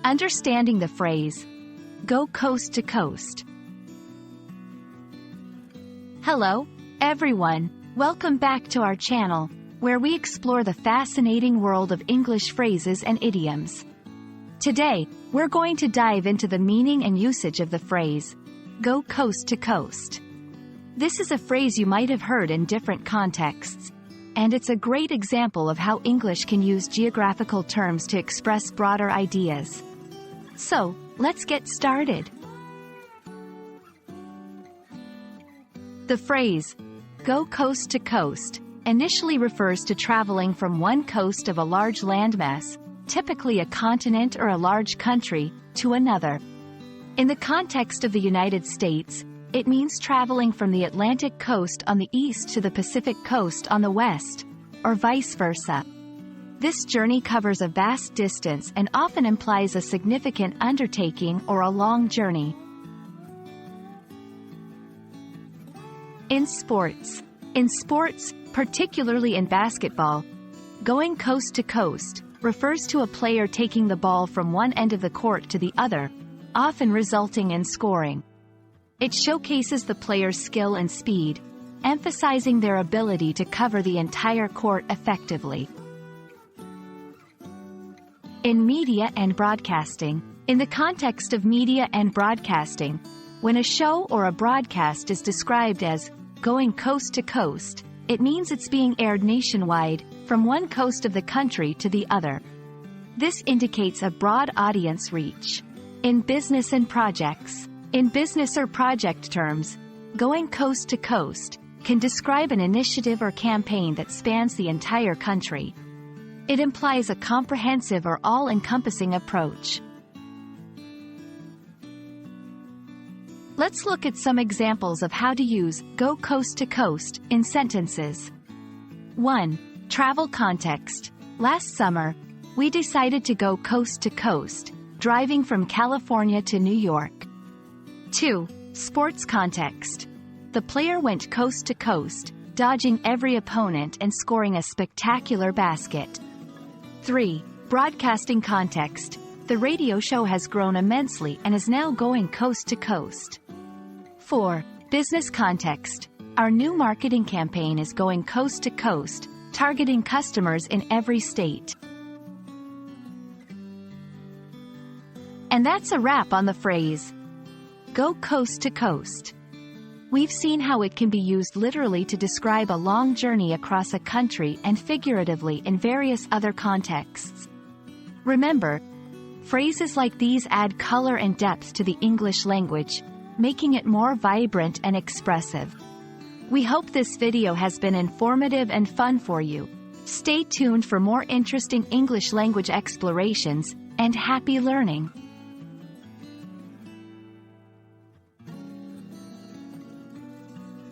Understanding the phrase, go coast to coast. Hello, everyone. Welcome back to our channel, where we explore the fascinating world of English phrases and idioms. Today, we're going to dive into the meaning and usage of the phrase, go coast to coast. This is a phrase you might have heard in different contexts, and it's a great example of how English can use geographical terms to express broader ideas. So, let's get started. The phrase, go coast to coast, initially refers to traveling from one coast of a large landmass, typically a continent or a large country, to another. In the context of the United States, it means traveling from the Atlantic coast on the east to the Pacific coast on the west, or vice versa. This journey covers a vast distance and often implies a significant undertaking or a long journey. In sports, particularly in basketball, going coast to coast refers to a player taking the ball from one end of the court to the other, often resulting in scoring. It showcases the player's skill and speed, emphasizing their ability to cover the entire court effectively. In media and broadcasting, in the context of media and broadcasting, when a show or a broadcast is described as going coast to coast, it means it's being aired nationwide, from one coast of the country to the other. This indicates a broad audience reach. In business and projects, in business or project terms, going coast to coast can describe an initiative or campaign that spans the entire country. It implies a comprehensive or all-encompassing approach. Let's look at some examples of how to use go coast to coast in sentences. 1. Travel context. Last summer, we decided to go coast to coast, driving from California to New York. 2. Sports context. The player went coast to coast, dodging every opponent and scoring a spectacular basket. 3. Broadcasting context. The radio show has grown immensely and is now going coast to coast. 4. Business context. Our new marketing campaign is going coast to coast, targeting customers in every state. And that's a wrap on the phrase, go coast to coast. We've seen how it can be used literally to describe a long journey across a country and figuratively in various other contexts. Remember, phrases like these add color and depth to the English language, making it more vibrant and expressive. We hope this video has been informative and fun for you. Stay tuned for more interesting English language explorations, and happy learning!